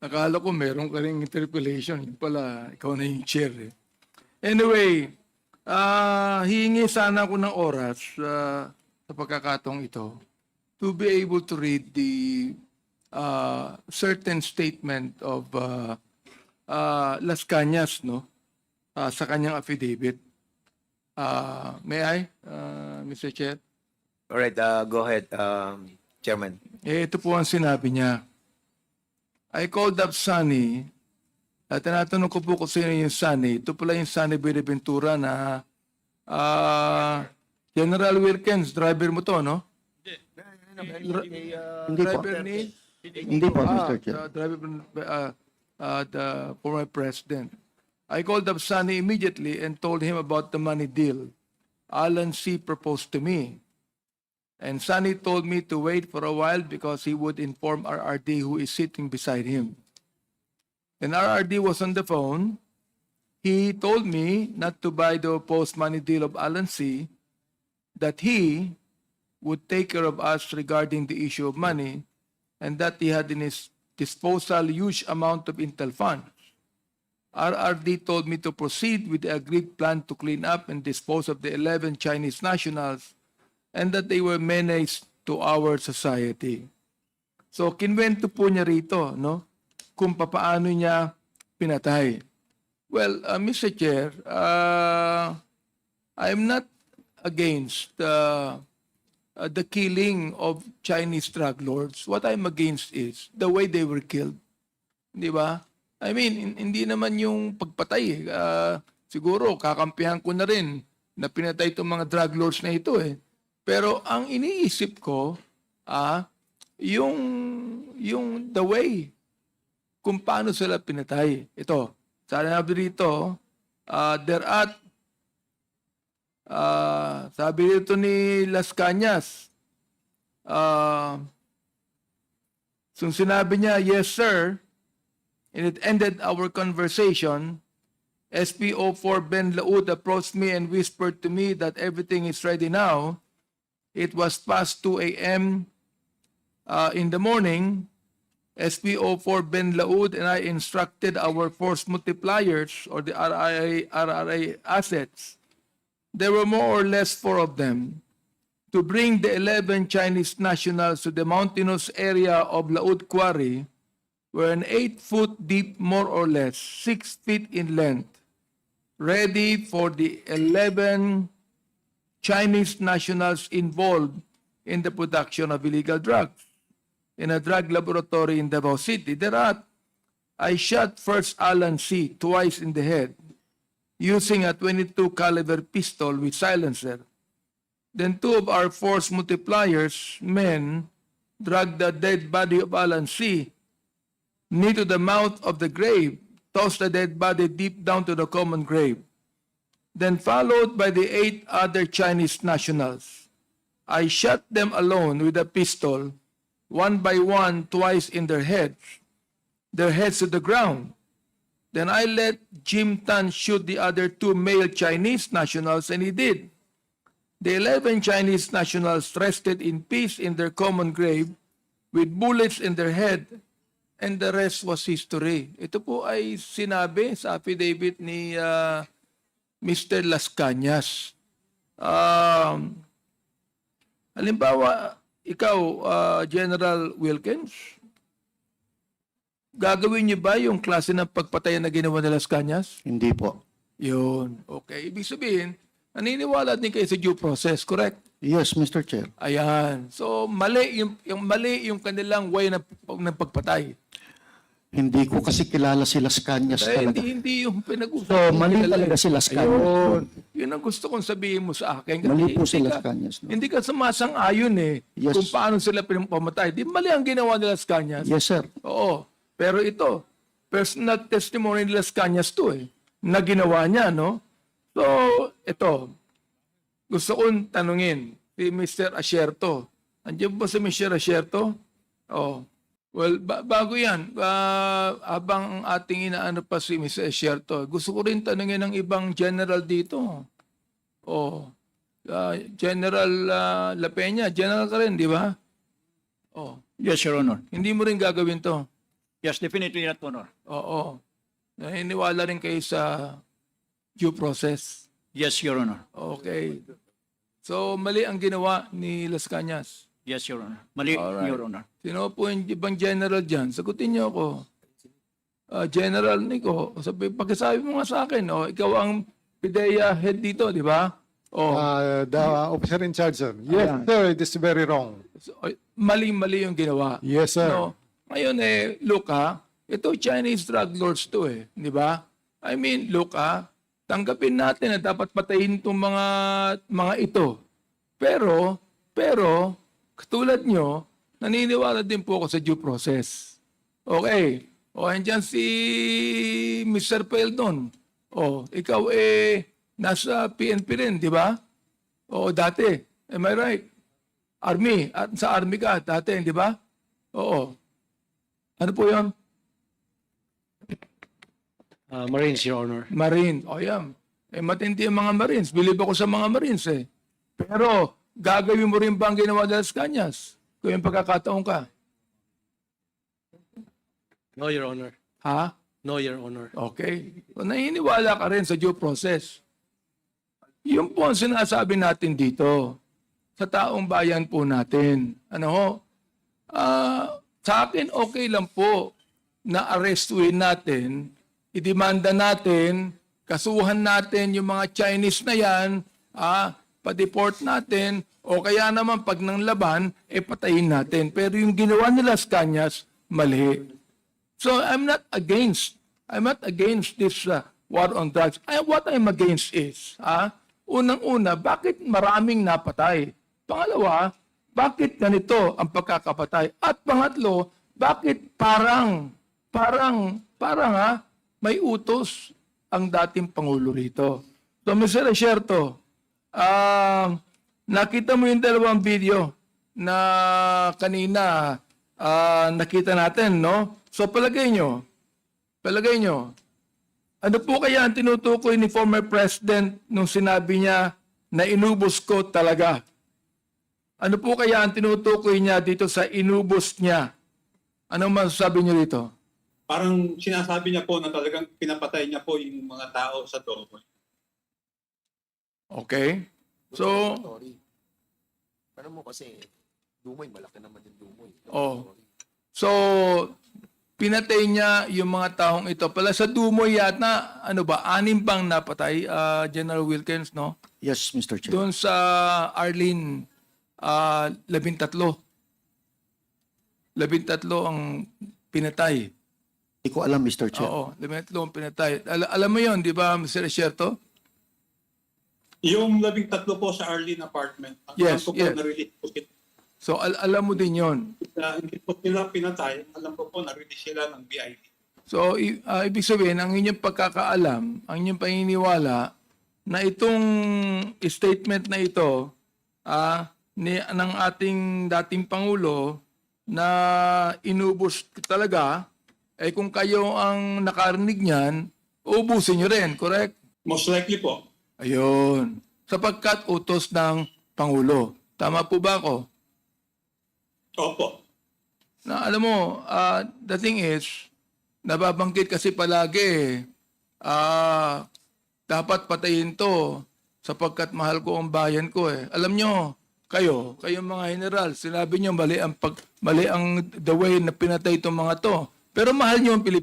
Akala ko meron ka ring interpellation. Yung pala, ikaw na yung chair eh. Anyway, hihingi sana ako ng oras sa pagkakataong ito to be able to read the certain statement of Las Cañas, no? Sa kanyang affidavit. May I, Mr. Chair? All right, go ahead, Chairman. Ito po ang sinabi niya. I called up Sunny at tinatanong ko po kung sino yung Sunny. Ito pala yung Sunny Buenaventura na General Wilkins, driver mo to, no? Hindi po. Driver ni? Hindi po, Mr. Chair. Driver the former president. I called up Sunny immediately and told him about the money deal Alan C. proposed to me. And Sunny told me to wait for a while because he would inform RRD who is sitting beside him. When RRD was on the phone, he told me not to buy the proposed money deal of Alan C., that he would take care of us regarding the issue of money, and that he had in his disposal huge amount of Intel funds. RRD told me to proceed with the agreed plan to clean up and dispose of the 11 Chinese nationals and that they were menace to our society. So, kinwento po niya rito, no? Kung papaano niya pinatay. Well, Mr. Chair, I'm not against the killing of Chinese drug lords. What I'm against is the way they were killed. Di ba? I mean, hindi naman yung pagpatay. Siguro, kakampihan ko na rin na pinatay itong mga drug lords na ito eh. Pero ang iniisip ko, yung the way kung paano sila pinatay. Ito, sabi dito, sabi dito ni Las Cañas, so sinabi niya, yes sir, and it ended our conversation. SPO4 Ben Laud approached me and whispered to me that everything is ready now. It was past 2 a.m. In the morning. SPO4 Ben Laud and I instructed our force multipliers or the RRA assets. There were more or less 4 of them to bring the 11 Chinese nationals to the mountainous area of Laud Quarry, where an 8-foot deep, more or less 6 feet in length, ready for the 11 Chinese nationals involved in the production of illegal drugs in a drug laboratory in Davao City. Thereat, I shot first Alan C. twice in the head using a 22 caliber pistol with silencer. Then 2 of our force multipliers men dragged the dead body of Alan C. near to the mouth of the grave, tossed the dead body deep down to the common grave. Then followed by the 8 other Chinese nationals. I shot them alone with a pistol, one by one, twice in their heads to the ground. Then I let Jim Tan shoot the other 2 male Chinese nationals, and he did. The 11 Chinese nationals rested in peace in their common grave with bullets in their head, and the rest was history. Ito po ay sinabi sa affidavit ni Mr. Las Cañas. Halimbawa, ikaw, General Wilkins, gagawin niyo ba yung klase ng pagpatay na ginawa ni Las Cañas? Hindi po. Yun. Okay. Ibig sabihin, naniniwala din kayo sa due process, correct? Yes, Mr. Chair. Ayan. So, mali yung kanilang way ng pagpatay. Hindi ko kasi kilala si Las Cañas talaga. Hindi yung pinag-usapan. So, mali talaga si Las Cañas. Ayun. Yun ang gusto kong sabihin mo sa akin. Mali po si Hindi Las ka- Cañas. No? Hindi ka sumasang-ayon eh. Yes. Kung paano sila pinapamatay. Di mali ang ginawa ni Las Cañas. Yes, sir. Oo. Pero ito, personal testimony ni Las Cañas to eh. Na ginawa niya, no? So, ito. Gusto kong tanungin si Mr. Asierto. Andiyan ba si Mr. Asierto? Oh. Well, bago yan, habang ating inaano pa si Mr. Asierto, gusto ko rin tanungin ng ibang general dito. Oh. General La Peña, general ka rin, di ba? Oh. Yes, Your Honor. Hindi mo rin gagawin to. Yes, definitely not, Honor. Oo. Naniniwala rin kayo sa due process. Yes, Your Honor. Okay. So, mali ang ginawa ni Las Cañas. Yes, Your Honor. Mali, Alright. Your Honor. Sino po yung ibang general dyan? Sagutin niyo ako. General Nico, pagkasabi mo nga sa akin, ikaw ang PIDEA head dito, di ba? The officer in charge, sir. Yes, Ayan. sir, it is very wrong. So, mali-mali yung ginawa. Yes, sir. No? Ngayon look ito Chinese drug lords to di ba? I mean, look tanggapin natin na dapat patayin itong mga ito. Pero, katulad nyo, naniniwala din po ako sa due process. Okay. Andyan si Mr. Peldon. Ikaw nasa PNP rin, di ba? Dati. Am I right? Army. At sa Army ka dati, di ba? Oo. Ano po yun? Marines, Your Honor. Marine. Yan. Matindi ang mga Marines. Believe ako sa mga Marines Pero, gagawin mo rin ba ang ginawa ng Las Cañas? Kung yung pagkakataon ka. No, Your Honor. Ha? No, Your Honor. Okay. So, naniniwala ka rin sa due process. Yun po ang sinasabi natin dito sa taong bayan po natin. Sa akin, okay lang po na arrestuin natin, idemanda natin, kasuhan natin yung mga Chinese na yan, pa-deport natin, o kaya naman pag nang laban, patayin natin. Pero yung ginawa nila Las Cañas, mali. So I'm not against this war on drugs. What I'm against is, unang-una, bakit maraming napatay? Pangalawa, bakit ganito ang pagkakapatay? At pangatlo, bakit parang may utos ang dating Pangulo rito? So, Mr. Resierto, nakita mo yung dalawang video na kanina nakita natin, no? So, palagay nyo, ano po kaya ang tinutukoy ni former President nung sinabi niya na inubos ko talaga? Ano po kaya ang tinutukoy niya dito sa inubos niya? Anong masasabi niyo dito? Parang sinasabi niya po na talagang pinapatay niya po yung mga tao sa Dumoy. Okay? So, Ano mo kasi, Dumoy, malaki naman yung Dumoy. So, pinatay niya yung mga taong ito. Pala sa Dumoy yata, 6 bang napatay, General Wilkins, no? Yes, Mr. Chair. Doon sa Arlene, 13. 13 ang pinatay. Hindi ko alam, Mr. Chair. Oo, 13 ang pinatay. Alam mo yon, di ba, Mr. Resierto? Yung 13 po sa Arlene apartment. Ang Yes, alam ko po, yes. na-release po sila. So, alam mo din yon. Hindi po sila pinatay. Alam ko po, na-release sila ng BIP. So, ibig sabihin, ang inyong pagkakaalam, ang inyong paniniwala, na itong statement na ito ng ating dating Pangulo na inubos talaga, kung kayo ang nakarinig niyan, ubusin nyo rin, correct? Most likely po. Ayun. Sapagkat utos ng Pangulo. Tama po ba ako? Opo. Na alam mo, the thing is, nababanggit kasi palagi, dapat patayin to sapagkat mahal ko ang bayan ko Alam nyo, kayong mga general, sinabi nyo mali ang the way na pinatay itong mga to. Pero mahal nyo ang Pilipinas.